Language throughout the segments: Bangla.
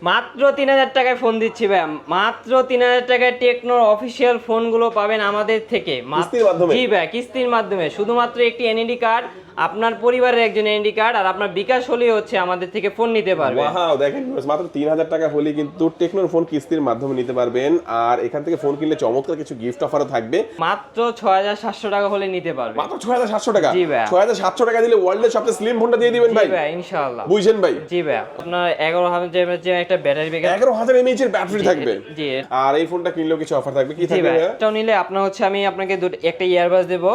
মাত্র 3000 টাকায় ফোন দিচ্ছি ভাই, মাত্র 3000 টাকায় টেকনোর অফিসিয়াল ফোনগুলো পাবেন আমাদের থেকে কিস্তির মাধ্যমে। জি ভাই, কিস্তির মাধ্যমে। শুধুমাত্র একটি এনআইডি কার্ড, আপনার পরিবারের একজন এনআইডি কার্ড আর আপনার বিকাশ হলেই হচ্ছে আমাদের থেকে ফোন নিতে পারবেন। ওয়াও, দেখেন মাত্র 3000 টাকা হলে কিন্তু টেকনোর ফোন কিস্তির মাধ্যমে নিতে পারবেন। আর এখান থেকে ফোন কিনলে চমৎকার কিছু গিফট অফারও থাকবে। মাত্র 6700 টাকা হলে নিতে পারবেন। মাত্র 6700 টাকা? জি ভাই। 6700 টাকা দিলে ওয়ার্ল্ডের সবচেয়ে স্লিম ফোনটা দিয়ে দিবেন ভাই? জি ভাই, ইনশাআল্লাহ। বুঝছেন ভাই? জি ভাই, আপনার 11000 mAh একটা ব্যাটারি ব্যাকআপ, 11000 mAh এর ব্যাটারি থাকবে। জি। আর এই ফোনটা কিনলেও কিছু অফার থাকবে, কি থাকবে? এটাও নিলে আপনার হচ্ছে আমি আপনাকে একটা ইয়ারবাস দেব,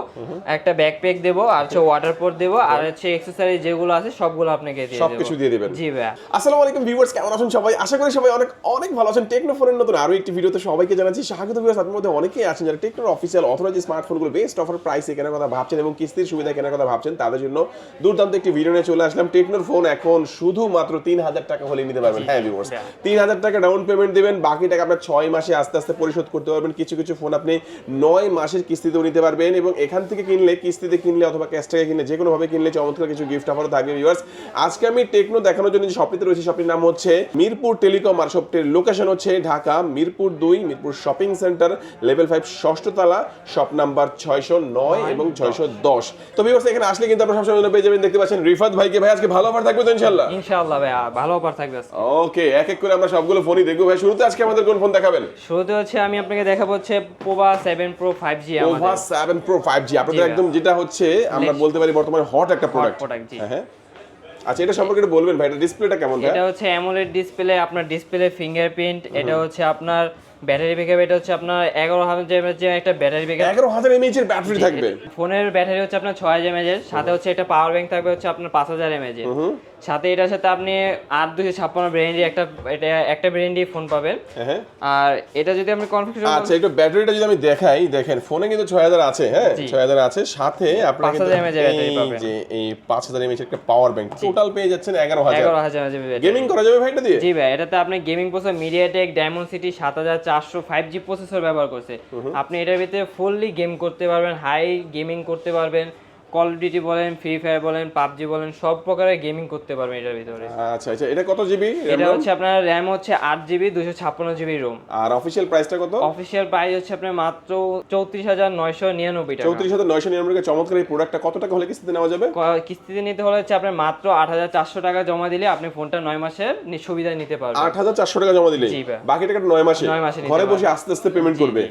একটা ব্যাকপ্যাক দেব, আর হচ্ছে ওয়াটার পোর্ট দেব, আর হচ্ছে অ্যাকসেসরি যেগুলো আছে সবগুলো আপনাকে দিয়ে দেব। সবকিছু দিয়ে দিবেন। জি ভাই। আসসালামু আলাইকুম ভিউয়ার্স, কেমন আছেন সবাই? আশা করি সবাই অনেক অনেক ভালো আছেন। টেকনো ফোনের নতুন আরো একটি ভিডিওতে সবাইকে জানাচ্ছি স্বাগত। ভিউয়ার্স, আপনাদের মধ্যে অনেকেই আছেন যারা টেকনোর অফিসিয়াল অথরাইজড স্মার্টফোনগুলো বেস্ট অফার প্রাইসে কেনার কথা ভাবছেন এবং কিস্তির সুবিধা কেনার কথা ভাবছেন। তাদের জন্য দুর্দান্ত একটি ভিডিও নিয়ে চলে আসলাম। টেকনোর ফোন এখন শুধুমাত্র 3000 টাকা হলে নিতে পারবেন। হ্যাঁ ভিউয়ার্স, 3000 টাকা ডাউন পেমেন্ট দিবেন, বাকি টাকা আপনার 6 মাসে আস্তে আস্তে পরিশোধ করতে পারবেন। কিছু কিছু ফোন আপনি 9 মাসের কিস্তিতেও নিতে পারবেন এবং এখান থেকে কিনলে, কিস্তিতে কিনলে অথবা ক্যাশ টাকা কিনলে, যে কোনো ভাবে কিনলে চমৎকার কিছু গিফট অফারও থাকবে। ভিউয়ার্স, আজকে আমি টেকনো দেখানোর জন্য যে শপটিতে রয়েছে, শপটির নাম হচ্ছে মিরপুর টেলিকম আর শপটির লোকেশন হচ্ছে Dhaka Mirpur 2 Mirpur shopping centre level 5 ষষ্ঠ তলা, শপ নাম্বার 609 এবং 610। তো ভিউয়ার্স, এখানে আসলে কিন্তু আপনারা সবসময় পেয়ে যাবেন, দেখতে পাচ্ছেন রিফাত ভাইকে। ভাই আজকে ভালো অফার থাকবে তো ইনশাআল্লাহ? ইনশাআল্লাহ ভাই, ভালো অফার থাকবে আজকে। ওকে, এক এক করে আমরা সবগুলো ফোনই দেখবো। ভাই শুরুতে আজকে আমাদের কোন ফোন দেখাবেন? শুরুতে হচ্ছে আমি আপনাকে দেখাবো হচ্ছে Pova 7 Pro 5G। Pova 7 Pro 5G আপনাদের একদম যেটা হচ্ছে আমরা বলতে পারি বর্তমানে হট একটা প্রোডাক্ট। হ্যাঁ, আচ্ছা এটা সম্পর্কে একটু বলবেন ভাই, এটা ডিসপ্লেটা কেমন ভাই? এটা হচ্ছে অ্যামোলেড ডিসপ্লে, আপনার ডিসপ্লে ফিঙ্গারপ্রিন্ট, এটা হচ্ছে আপনার ব্যাটারি ব্যাকআপ, এটা হচ্ছে আপনার 11000 mAh একটা ব্যাটারি ব্যাকআপ, 11000 mAh এর ব্যাটারি থাকবে। ফোনের ব্যাটারি হচ্ছে আপনার 6000 mAh এর, সাথে হচ্ছে একটা পাওয়ার ব্যাংক থাকবে হচ্ছে আপনার 5000 mAh এর। সাথে এটার সাথে আপনি 8256 ব্র্যান্ডের একটা ব্র্যান্ডই ফোন পাবেন। হ্যাঁ, আর এটা যদি আপনি কনফিগারেশন, আচ্ছা একটু ব্যাটারিটা যদি আমি দেখাই, দেখেন ফোনে কিন্তু 6000 আছে। হ্যাঁ, 6000 আছে, সাথে আপনারা কিন্তু 5000 mAh ব্যাটারি পাবেন। যে এই 5000 mAh একটা পাওয়ার ব্যাংক টোটাল পেয়ে যাচ্ছেন 11000 mAh। গেমিং করা যাবে ভাই এটা দিয়ে? জি ভাই, এটাতে আপনি gaming processor MediaTek Dimensity 7400 5G processor ব্যবহার করছে। আপনি এটার ভিতরে ফুললি গেম করতে পারবেন, হাই গেমিং করতে পারবেন, কল অফ ডিউটি বলেন, ফ্রি ফায়ার বলেন, পাবজি বলেন, সব প্রকারের গেমিং করতে পারবেন এটার ভিতরে। আচ্ছা আচ্ছা, এটা কত জিবি? এটা হচ্ছে আপনার র‍্যাম হচ্ছে 8GB 256GB রোম। আর অফিশিয়াল প্রাইসটা কত? অফিশিয়াল প্রাইস হচ্ছে আপনার মাত্র 34999 টাকা। 34999 টাকা। চমৎকার এই প্রোডাক্টটা কত টাকা হলে কিস্তিতে নেওয়া যাবে? কিস্তিতে নিতে হলে হচ্ছে আপনার মাত্র 8400 টাকা জমা দিলে আপনি ফোনটা 9 মাসের সুবিধা নিতে পারবেন। 8400 টাকা জমা দিলে বাকি টাকাটা 9 মাসে ঘরে বসে আস্তে আস্তে পেমেন্ট করবে।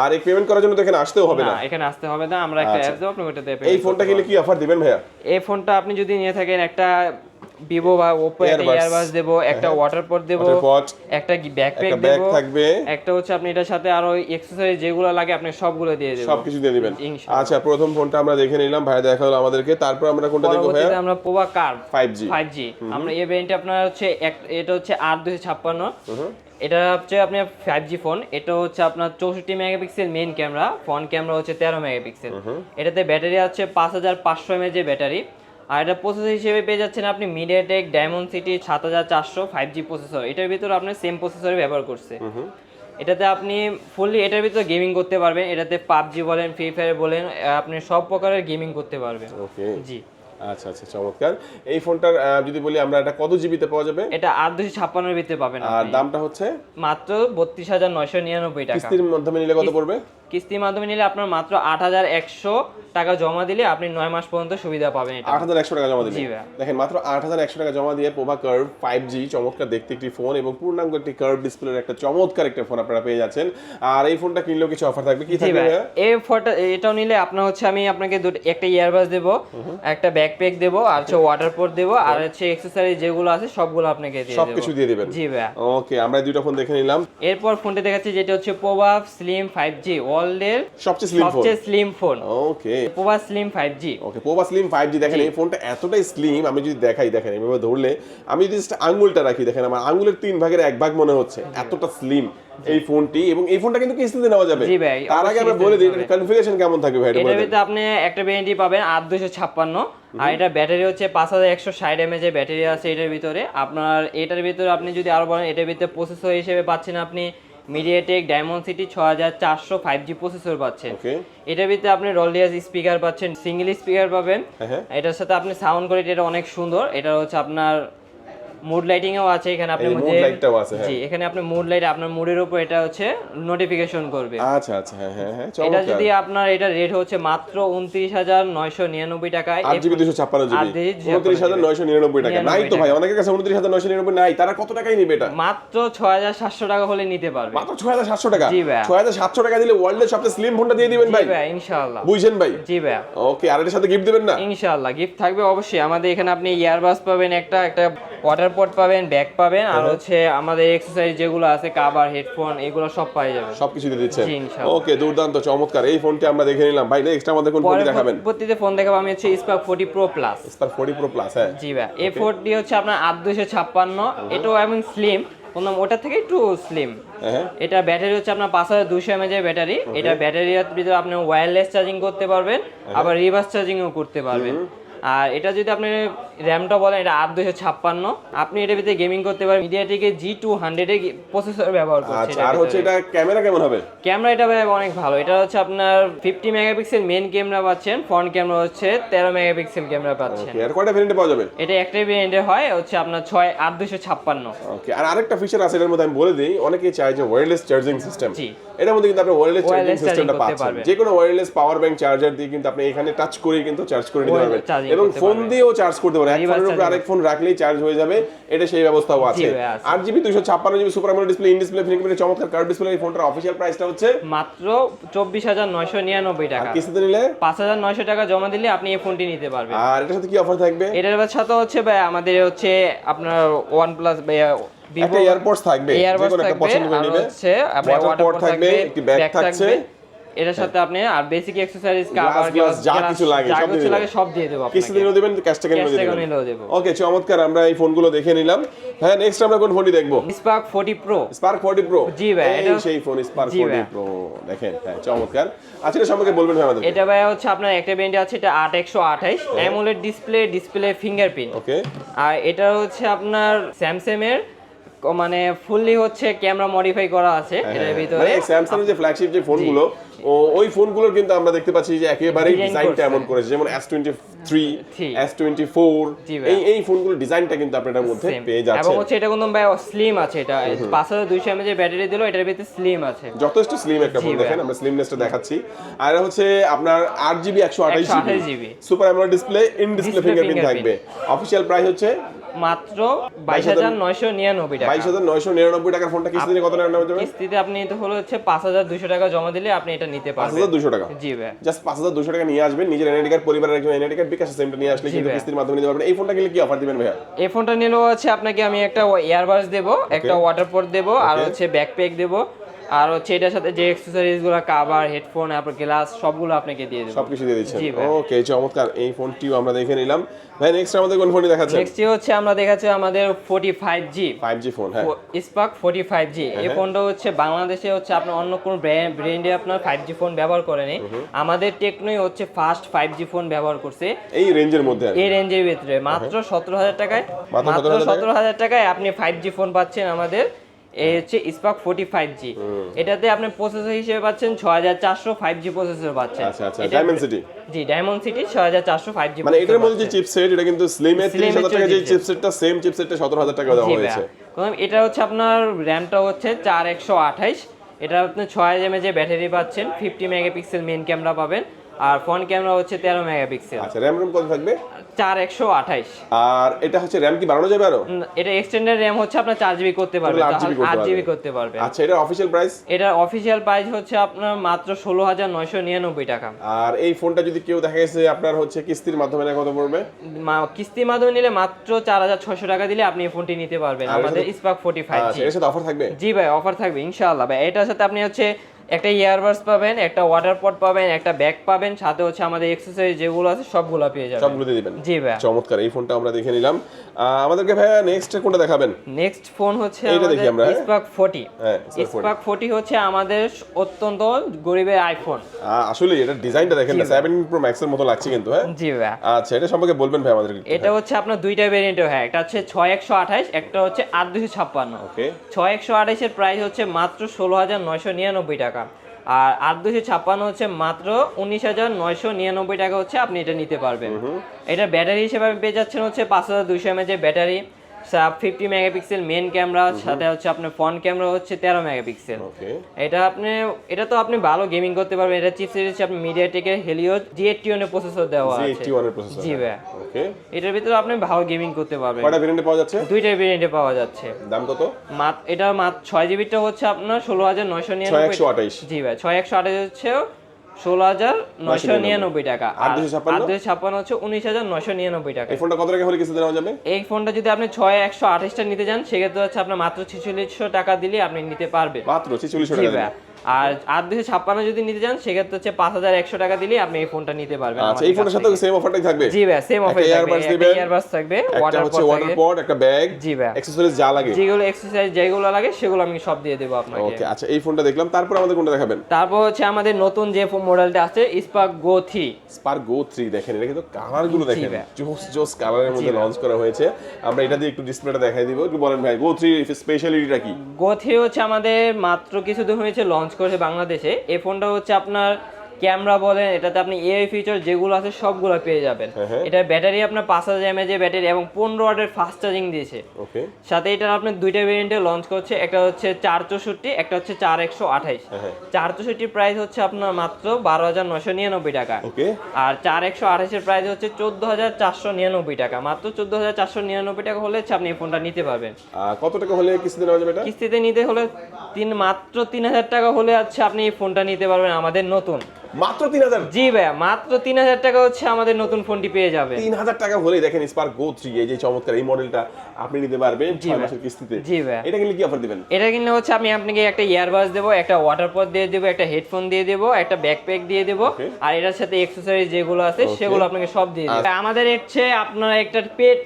আর এই পেমেন্ট করার জন্য তো এখানে আসতেও হবে না? এখানে আসতে হবে না, আমরা একটা অ্যাপ দেব, আপনি ওটাতে পেমেন্ট। এই ফোনটা কিনলে কি অফার দিবেন ভাইয়া? এই ফোনটা আপনি যদি নিয়ে থাকেন, একটা ভিভো বা ওপো একটা ইয়ারবাস দেব, একটা ওয়াটার পট দেব, একটা ব্যাকপ্যাক দেব, থাকবে একটা হচ্ছে আপনি এটার সাথে আরো অ্যাকসেসরি যেগুলো লাগে আপনি সবগুলো দিয়ে দেব, সবকিছু দিয়ে দিবেন। আচ্ছা, প্রথম ফোনটা আমরা দেখে নিলাম, ভাই দেখালো আমাদেরকে। তারপর আমরা কোনটা দেখব ভাইয়া? আমরা পোভা কার্ভ 5G। আমরা এই ভেরিয়েন্টে আপনার হচ্ছে এটা হচ্ছে 8256। এটা হচ্ছে আপনার 5G ফোন। এটা হচ্ছে আপনার 64 megapixel main camera, front camera হচ্ছে 13 মেগাপিক্সেল। এটাতে ব্যাটারি আছে 5500 mAh ব্যাটারি। আর এটা প্রসেসর হিসেবে পেয়ে যাচ্ছেন আপনি MediaTek Dimensity 7400 5G প্রসেসর। এটার ভিতর আপনি সেম প্রসেসরই ব্যবহার করছে। এটাতে আপনি ফুললি এটার ভিতরে গেমিং করতে পারবেন। এটাতে পাবজি বলেন, ফ্রি ফায়ার বলেন, আপনি সব প্রকারের গেমিং করতে পারবেন। ওকে, জি। আচ্ছা আচ্ছা, চমৎকার। এই ফোনটার যদি বলি আমরা, এটা কত জিবিতে পাওয়া যাবে? এটা 8256 এর ভিতরে পাবেন। আর দামটা হচ্ছে মাত্র 32999 টাকা। কিস্তির মাধ্যমে নিলে কত পড়বে? কিস্তির মাধ্যমে নিলে আপনার মাত্র 8100 টাকা জমা দিলে আপনি 9 মাস পর্যন্ত সুবিধা পাবেন। এটা 8100 টাকা জমা দিলে? জি ভাই। দেখেন, মাত্র 8100 টাকা জমা দিয়ে পোভা কার্ভ 5G চমৎকার দেখতে একটি ফোন এবং পূর্ণাঙ্গ একটি কার্ভ ডিসপ্লের একটা চমৎকার একটা ফোন আপনারা পেয়ে যাচ্ছেন। আর এই ফোনটা কিনলেও কিছু অফার থাকবে, কি থাকবে? এই ফোনটা এটাও নিলে আপনার হচ্ছে আমি আপনাকে একটা ইয়ারবাস দেব, একটা ব্যাকপ্যাক দেব, আর হচ্ছে ওয়াটার পোর্ট দেব, আর হচ্ছে অ্যাকসেসরি যেগুলো আছে সবগুলো আপনাকে দিয়ে দেব। সবকিছু দিয়ে দিবেন? জি ভাই। ওকে, আমরা দুটো ফোন দেখে নিলাম। এরপর ফোনটা দেখাচ্ছি, যেটা হচ্ছে পোভা স্লিম 5G, ওয়ার্ল্ডের সবচেয়ে স্লিম ফোন। ওকে, পোভা স্লিম 5G। ওকে, পোভা স্লিম 5G। দেখেন এই ফোনটা এতটাই স্লিম, আমি যদি দেখাই, দেখেন এভাবে ধরলে, আমি যদি আঙ্গুলটা রাখি, দেখেন আমার আঙ্গুলের 3 ভাগের 1 ভাগ মনে হচ্ছে, এতটা স্লিম এই ফোনটি। এবং এই ফোনটা কিন্তু কিস্তিতে নেওয়া যাবে। জি ভাই। তার আগে আমরা বলে দিই এটার কনফিগারেশন কেমন থাকবে ভাই? এটার ভিতরে আপনি একটা ব্যাটারি পাবেন 8256, আর এটা ব্যাটারি হচ্ছে 5160 mAh ব্যাটারি আছে এটার ভিতরে। আপনার এটার ভিতরে আপনি যদি আরো বলেন, এটার ভিতরে প্রসেসর হিসেবে পাচ্ছেন আপনি MediaTek Dimensity 6400 5G প্রসেসর পাচ্ছেন। এটার ভিতরে আপনি রলিয়াস স্পিকার পাচ্ছেন, সিঙ্গেল স্পিকার পাবেন। এটার সাথে আপনি সাউন্ড কোয়ালিটি এটা অনেক সুন্দর। এটা হচ্ছে আপনার মুড লাইটিংও আছে এখানে আপনি এই মুড লাইটটাও আছে, হ্যাঁ। জি এখানে আপনি মুড লাইট আপনার মুডের উপর এটা হচ্ছে নোটিফিকেশন করবে। আচ্ছা আচ্ছা, হ্যাঁ হ্যাঁ হ্যাঁ, এটা চমৎকার। যদি আপনার এটা রেট হচ্ছে মাত্র 29,999 টাকায় 8GB 256GB 29,999 টাকা। নাই তো ভাই, অনেকের কাছে 29,999 নাই, তারা কত টাকায় নিবে এটা? মাত্র 6,700 টাকা হলে নিতে পারবে। মাত্র 6,700 টাকা? জি ভাই। 6,700 টাকা দিলে ওয়ার্ল্ডের সবচেয়ে স্লিম ফোনটা দিয়ে দিবেন ভাই? জি ভাই ইনশাআল্লাহ। বুঝছেন ভাই? জি ভাই। ওকে, আর এর সাথে গিফট দিবেন না? ইনশাআল্লাহ গিফট থাকবে অবশ্যই। আমাদের এখানে আপনি ইয়ারবাস পাবেন, একটা ওয়াটার পট পাবেন, ব্যাগ পাবেন, আর হচ্ছে আমাদের এক্সারসাইজ যেগুলো আছে কভার, হেডফোন, এগুলো সব পাই যাবেন। সবকিছু দিয়ে দিচ্ছেন? জি ইনশাআল্লাহ। ওকে, দুর্দান্ত, চমৎকার। এই ফোনটি আমরা দেখে নিলাম ভাই। নেক্সট আমাদের কোন ফোনটি দেখাবেন? পরবর্তীতে ফোন দেখাবো আমি হচ্ছে spark 40 pro plus. Spark 40 pro plus, হ্যাঁ। জি ভাই। এই ফোনটি হচ্ছে আপনার 8256, এটাও এবং স্লিম, ওটা থেকে একটু স্লিম। হ্যাঁ। এটা ব্যাটারি হচ্ছে আপনার 5200 mAh এর ব্যাটারি। এটা ব্যাটারির ভিতরে আপনি ওয়্যারলেস চার্জিং করতে পারবেন, আবার রিভার্স চার্জিংও করতে পারবেন। আর এটা যদি আপনি র্যামটা বলেন, এটা 8256, আপনি এটার ভিতরে গেমিং করতে পারবেন। মিডিয়াটেকের G200 এর প্রসেসর ব্যবহার করছে। আচ্ছা, আর হচ্ছে এটা ক্যামেরা কেমন হবে? ক্যামেরা এটা ভাই অনেক ভালো। এটা হচ্ছে আপনার 50 মেগাপিক্সেল মেইন ক্যামেরা পাচ্ছেন, ফ্রন্ট ক্যামেরা হচ্ছে 13 মেগাপিক্সেল ক্যামেরা পাচ্ছেন। ওকে, আর কয়টা ভেরিয়েন্টে পাওয়া যাবে? এটা একটাই ভেরিয়েন্টে হয়, হচ্ছে আপনার 8256। ওকে, আর আরেকটা ফিচার আছে এর মধ্যে, আমি বলে দিই, অনেকেই চায় যে ওয়্যারলেস চার্জিং সিস্টেম। জি। এটার মধ্যে কিন্তু আপনি ওয়্যারলেস চার্জিং Wireless সিস্টেমটা charging করতে পাচ্ছেন। পারবেন। যে কোনো ওয়্যারলেস পাওয়ার ব্যাংক চার্জার দিয়ে কিন্তু আপনি এখানে টাচ করেই কিন্তু চার্জ করে নিতে পারবেন, charging এবং করতে ফোন পারবেন। দিয়েও চার্জ করতে পারবেন। এক Reverse ফোনের উপর charging। আরেক ফোন রাখলেই চার্জ হয়ে যাবে, এটা সেই ব্যবস্থাও আছে। ভাই, আছে। 8GB 256GB super AMOLED display, in display fingerprint, চমৎকার কার্ভ ডিসপ্লে। এই ফোনটার অফিশিয়াল প্রাইসটা হচ্ছে মাত্র 24,999 আর টাকা। কিস্তিতে নিলে 5,900 টাকা জমা দিলে আপনি এই ফোনটি নিতে পারবেন। আর এটার সাথে কি অফার থাকবে? এটার সাথে হচ্ছে ভাই আমাদের হচ্ছে আপনার OnePlus একটা এয়ারপডস থাকবে, যে কোনো একটা পছন্দ করে নেবে। হচ্ছে আপনার ওয়াটার পট থাকবে, একটি ব্যাগ থাকছে। এটার সাথে আপনি আর বেসিক অ্যাকসেসরিজ গ্লাস যা কিছু লাগে সব দিয়ে দেব কিস্তি আপনাকে। দিলেও দিবেন, ক্যাশ টাকা নিলেও দেব। ওকে, চমৎকার। আমরা এই ফোনগুলো দেখে নিলাম। হ্যাঁ, নেক্সট আমরা কোন ফোনটি দেখবো? Spark 40 pro. Spark 40 pro. জি ভাই, এই এটা সেই ফোন স্পার্ক জি 40 ভাই। প্রো, দেখেন, হ্যাঁ চমৎকার। আচ্ছা, এটা সম্পর্কে বলবেন ভাই আমাদের? এটা ভাই হচ্ছে আপনার একটা ব্র্যান্ড আছে, এটা 8128 অ্যামোলেড ডিসপ্লে ফিঙ্গারপ্রিন্ট। ওকে। আর এটা হচ্ছে আপনার স্যামসাং এর মানে ফুললি হচ্ছে ক্যামেরা মডিফাই করা আছে এটার ভিতরে। মানে স্যামসাং এর যে ফ্ল্যাগশিপ যে ফোনগুলো, ওই ফোনগুলোর কিন্তু আমরা দেখতে পাচ্ছি যে একেবারে Design ডিজাইনটা করছে। এমন করেছে, যেমন S23, জি। S24, জি ভাই। এই ফোনগুলোর ডিজাইনটা কিন্তু আপনাদের মধ্যে Same। পেয়ে এবং যাচ্ছেন। হচ্ছে এটা কিন্তু ভাই স্লিম আছে, এটা 5200 mAh এর ব্যাটারি দিলো, এটার ভিতরে স্লিম আছে। যথেষ্ট স্লিম একটা ফোন, জি দেখেন ভাই। আমরা স্লিমনেসটা দেখাচ্ছি। আর এটা হচ্ছে আপনার 8GB 128GB 128GB super AMOLED display, in display fingerprint থাকবে। অফিশিয়াল প্রাইস হচ্ছে মাত্র 22,999 টাকা। 22,999 টাকার ফোনটা কিস্তিতে কত টাকা নেওয়া যাবে? কিস্তিতে আপনি তো হলো হচ্ছে 5,200 টাকা জমা দিলে আপনি এটা নিতে পারবেন। 5,200 টাকা? জি ভাই। জাস্ট 5,200 টাকা নিয়ে আসবেন, নিজের এনআইডি কার্ড, পরিবারের একজন এনআইডি কার্ড, বিকাশ সিমটা নিয়ে আসলে কিন্তু ভাই। কিস্তির মাধ্যমে নিতে পারবেন। এই ফোনটা কিনলে কি অফার দিবেন ভাইয়া? এই ফোনটা নিলেও হচ্ছে আপনাকে আমি একটা ইয়ারবাস দেবো, একটা ওয়াটার পট দেবো, আর হচ্ছে ব্যাকপ্যাক দেবো, আর হচ্ছে এটার সাথে যে অ্যাকসেসরিজ গুলো কভার, হেডফোন, তারপর গ্লাস সবগুলো আপনাকে দিয়ে দেবো। সবকিছু দিয়ে দিচ্ছেন? জি ভাই। ওকে, চমৎকার। এই ফোনটিও আমরা দেখে নিলাম। ভাই, নেক্সট আমাদের কোন ফোনটি দেখাচ্ছেন? নেক্সট হচ্ছে আমরা দেখাচ্ছি আমাদের 45G 5G ফোন, হ্যাঁ। Spark 45G। এই ফোনটা হচ্ছে বাংলাদেশে হচ্ছে আপনার অন্য কোন ব্র্যান্ডে আপনার 5G ফোন ব্যবহার করেনি। আমাদের টেকনোই হচ্ছে ফার্স্ট 5G ফোন ব্যবহার করছে এই রেঞ্জের মধ্যে। এই রেঞ্জের ভিতরে মাত্র 17,000 টাকায়। মাত্র মাত্র 17,000 17,000 টাকায় আপনি 5G ফোন পাচ্ছেন আমাদের। এই হচ্ছে স্পার্ক 45G। এটাতে আপনি প্রসেসর হিসেবে পাচ্ছেন 6400 5G প্রসেসর পাচ্ছেন। আচ্ছা আচ্ছা, ডায়মেনসিটি। জি, ডায়মন্ড-সিটি 6400 5G। মানে এটার মধ্যে যে চিপসেট, এটা কিন্তু স্লিমের 30,000 টাকা যে chipset। চিপসেটটা, সেম চিপসেটটা 17,000 টাকা দেওয়া হয়েছে। এটা হচ্ছে আপনার র্যামটা হচ্ছে 4128। এটা আপনি 6 mAh ব্যাটারি পাচ্ছেন, 50 মেগাপিক্সেল মেইন ক্যামেরা পাবেন, আর ফ্রন্ট ক্যামেরা হচ্ছে 13 মেগাপিক্সেল। আচ্ছা, র‍্যাম কত থাকবে? 4128। আর এটা হচ্ছে র‍্যাম কি বাড়ানো যাবে আরো? এটা এক্সটেন্ডেড র‍্যাম হচ্ছে আপনার 4GB করতে পারবে, 8GB করতে পারবে। আচ্ছা, এটা অফিশিয়াল প্রাইস? এটা অফিশিয়াল প্রাইস হচ্ছে আপনার মাত্র 16,999 টাকা। আর এই ফোনটা যদি কেউ দেখা গেছে আপনার হচ্ছে কিস্তির মাধ্যমে নেয়, কত পড়বে? কিস্তির মাধ্যমে নিলে মাত্র 4,600 টাকা দিলে আপনি এই ফোনটি নিতে পারবেন আমাদের স্পার্ক 45G। আচ্ছা, এর সাথে অফার থাকবে? জি ভাই, অফার থাকবে ইনশাআল্লাহ ভাই। এটার সাথে আপনি হচ্ছে একটা ইয়ারবাডস পাবেন, একটা ওয়াটার পট পাবেন, একটা ব্যাগ পাবেন, সাথে হচ্ছে আমাদের এক্সেসরিজ যেগুলো আছে সবগুলো পেয়ে যাবেন। সবগুলো দিয়ে দিবেন? জি ভাই। চমৎকার, এই ফোনটা আমরা দেখে নিলাম। আমাদেরকে ভাইয়া নেক্সট কোনটা দেখাবেন? নেক্সট ফোন হচ্ছে এইটা দেখি আমরা। স্পার্ক 40। হ্যাঁ, স্পার্ক 40 হচ্ছে আমাদের অত্যন্ত গরিবের আইফোন। আসলে এটা ডিজাইনটা দেখেন না, 17 প্রো ম্যাক্স এর মতো লাগছে কিন্তু। হ্যাঁ জি ভাই। আচ্ছা, এটা সম্পর্কে বলবেন ভাই আমাদেরকে? এটা হচ্ছে আপনার দুইটা ভেরিয়েন্ট হয়, একটা হচ্ছে 6128, একটা হচ্ছে 8256। ওকে। 6128 এর প্রাইস হচ্ছে মাত্র 16,999 টাকা, আর 8256 হচ্ছে মাত্র 19,999 টাকা হচ্ছে আপনি এটা নিতে পারবেন। এটা ব্যাটারি হিসেবে পেয়ে যাচ্ছেন হচ্ছে 5200 mAh battery, sub 50 megapixel main camera, সাথে হচ্ছে আপনার ফ্রন্ট ক্যামেরা হচ্ছে 13 মেগাপিক্সেল। ওকে, এটা তো আপনি ভালো গেমিং করতে পারবেন। এটা চিপসেট হচ্ছে আপনি মিডিয়াটেকের Helio G81 এর প্রসেসর দেওয়া আছে। G81 এর প্রসেসর। জি ভাই। ওকে, এটার ভিতরে আপনি ভালো গেমিং করতে পারবেন। কয়টা ভেরিয়েন্টে পাওয়া যাচ্ছে? দুইটা ভেরিয়েন্টে পাওয়া যাচ্ছে। দাম কত? এটা মাত্র 6GB হচ্ছে আপনার 16,999। 6128। জি ভাই, 6128 হচ্ছে 16,999 টাকা। আর 856 হচ্ছে 19,999 টাকা। এই ফোনটা কত টাকা হলে কিস্তিতে নেওয়া যাবে? এই ফোনটা যদি আপনি 6128 টা নিতে যান সেক্ষেত্রে হচ্ছে আপনার মাত্র 4600 টাকা দিলে আপনি নিতে পারবেন। মাত্র 4600 জি টাকা ভাই। আর 8256 যদি নিতে যান সেক্ষেত্রে হচ্ছে 5100 টাকা দিলে আপনি এই ফোনটা নিতে পারবেন। আচ্ছা, এই ফোনের সাথে সেম অফারটাই থাকবে? জি ভাই, সেম অফার থাকবে। একটা ইয়ারবাডস থাকবে, ওয়াটার পড, একটা ব্যাগ, জি ভাই, অ্যাকসেসরিজ যা লাগে, যেগুলো এক্সারসাইজ যেগুলো লাগে সেগুলো আমি সব দিয়ে দেব আপনাকে। ওকে, আচ্ছা এই ফোনটা দেখলাম, তারপর আমাদের কোনটা দেখাবেন? তারপর হচ্ছে আমাদের নতুন যে মডেলটা আছে Spark Go 3। Spark Go 3 দেখেন, এটা কিন্তু কালার গুলো দেখেন, জোস কালারের মধ্যে লঞ্চ করা হয়েছে। আমরা এটা দিয়ে একটু ডিসপ্লেটা দেখাই দিব, একটু বলেন ভাই Go 3 স্পেশালিটিটা কি? Go 3 হচ্ছে আমাদের মাত্র কিছুদিন হয়েছে লঞ্চ করেছে বাংলাদেশে। এই ফোনটা হচ্ছে আপনার ক্যামেরা বলেন, এটাতে আপনি এআই ফিচার যেগুলো আছে সবগুলো পেয়ে যাবেন। এটা ব্যাটারি আপনার 5000 mAh এর ব্যাটারি এবং 15 ওয়াটের ফাস্ট চার্জিং দিয়েছে। ওকে, সাথে এটা আপনি দুইটা ভেরিয়েন্টে লঞ্চ করছে, একটা হচ্ছে 464, একটা হচ্ছে 4128। 464 প্রাইস হচ্ছে আপনার মাত্র 12,999 টাকা। ওকে, আর 4128 এর প্রাইস হচ্ছে 14,499 টাকা। মাত্র 14,499 টাকা হলে হচ্ছে আপনি এই ফোনটা নিতে পারবেন। কত টাকা হলে কিস্তিতে নেওয়া যাবে এটা? কিস্তিতে নিতে হলে মাত্র 3000 টাকা হলে হচ্ছে আপনি এই ফোনটা নিতে পারবেন আমাদের নতুন। মাত্র 3000? জি ভাই, মাত্র 3000 টাকা হচ্ছে আমাদের নতুন ফোনটি পেয়ে যাবেন। 3000 টাকা হলে দেখেন Spark Go 3 এই যে চমৎকার এই মডেলটা আপনি নিতে পারবেন 6 মাসের কিস্তিতে। জি ভাই। এটা কিনলে কি অফার দিবেন? এটা কিনলে হচ্ছে আমি আপনাকে একটা ইয়ারবাডস দেবো, একটা ওয়াটার পড দিয়ে দেবো, একটা হেডফোন দিয়ে দেবো, একটা ব্যাকপ্যাক দিয়ে দেবো, আর এটার সাথে অ্যাকসেসরিজ যেগুলো আছে সেগুলো আপনাকে সব দিয়ে দেবো। আমাদের হচ্ছে আপনার একটা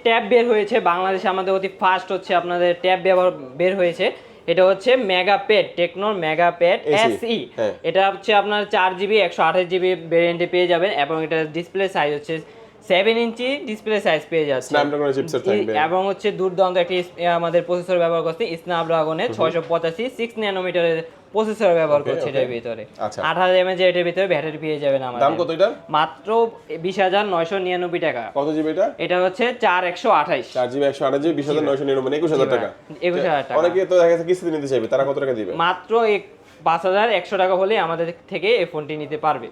ট্যাব বের হয়েছে বাংলাদেশে, আমাদের অতি ফার্স্ট হচ্ছে আপনাদের ট্যাব বের হয়েছে। এটা হচ্ছে মেগাপ্যাড, টেকনোর মেগাপ্যাড SE। এটা হচ্ছে আপনার 4GB 128GB ভেরিয়েন্টে পেয়ে যাবেন এবং এটা ডিসপ্লে সাইজ হচ্ছে 7 ইঞ্চি ডিসপ্লে সাইজ পেয়ে যাচ্ছে। স্ন্যাপড্রাগনের চিপসেট থাকবে এবং হচ্ছে দুর্দান্ত একটি আমাদের প্রসেসর ব্যবহার করছে স্ন্যাপড্রাগনের 685 6 ন্যানোমিটারের প্রসেসর ব্যবহার করছে এটার ভিতরে। 8000 mAh এর ভিতরে ব্যাটারি পেয়ে যাবেন আমাদের। দাম কত এটা? মাত্র 20,999 টাকা। কত জিবি এটা? এটা হচ্ছে 4128। 4GB 128GB 20,999 মানে 21000 টাকা। 21000 টাকা। অনেকে তো দেখা যাচ্ছে কিস্তিতে নিতে চাইবে, তারা কত টাকা দিবে? মাত্র 5100 টাকা হলে আমাদের থেকে এই ফোনটি নিতে পারবে,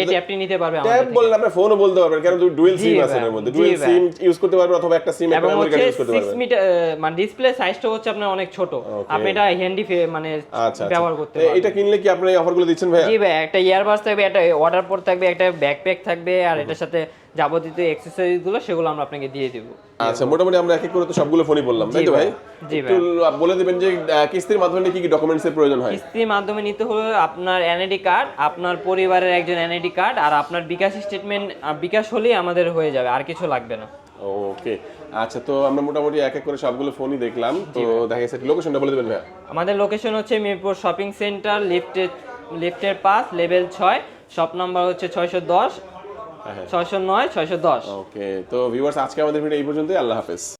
এই ট্যাবটি নিতে পারবে আমাদের ট্যাব থেকে। বললে আপনি ফোনও বলতে পারবেন, কারণ ডুয়াল সিম আছে এর মধ্যে, ডুয়াল সিম ইউজ করতে পারবেন অথবা একটা সিম একটা মেমরি কার্ড ইউজ করতে পারবেন। 6 মিটার মানে ডিসপ্লে সাইজটা হচ্ছে আপনার অনেক ছোট, আপনি এটা হ্যান্ডি মানে ব্যবহার করতে পারবেন। এটা কিনলে কি আপনি এই অফারগুলো দিচ্ছেন ভাই? জি ভাই, একটা ইয়ারবাডস থাকবে, একটা ওয়াটার পড থাকবে, একটা ব্যাকপ্যাক থাকবে, আর এটার সাথে যাবতীয় অ্যাকসেসরিজ গুলো সেগুলো আমরা আপনাকে দিয়ে দেব। আচ্ছা, মোটামুটি আমরা এক এক করে তো সবগুলো ফোনই বললাম, তাই তো ভাই? জি ভাই। একটু বলে দিবেন যে কিস্তির মাধ্যমে কি কি ডকুমেন্টস এর প্রয়োজন হয়? কিস্তির মাধ্যমে নিতে হলে আপনার এনআইডি কার্ড, আপনার পরিবারের একজন এনআইডি কার্ড, আর আপনার বিকাশ স্টেটমেন্ট, বিকাশ হলেই আমাদের হয়ে যাবে, আর কিছু লাগবে না। ওকে, আচ্ছা, তো আমরা মোটামুটি এক এক করে সবগুলো ফোনই দেখলাম, তো দেখা গেছে লোকেশনটা বলে দিবেন ভাই। আমাদের লোকেশন হচ্ছে মিরপুর শপিং সেন্টার, লিফটের 5 লেভেল 6, শপ নাম্বার হচ্ছে 610 609 610। ওকে, তো ভিউয়ার্স আজকে আমাদের ভিডিও এই পর্যন্তই। আল্লাহ হাফেজ।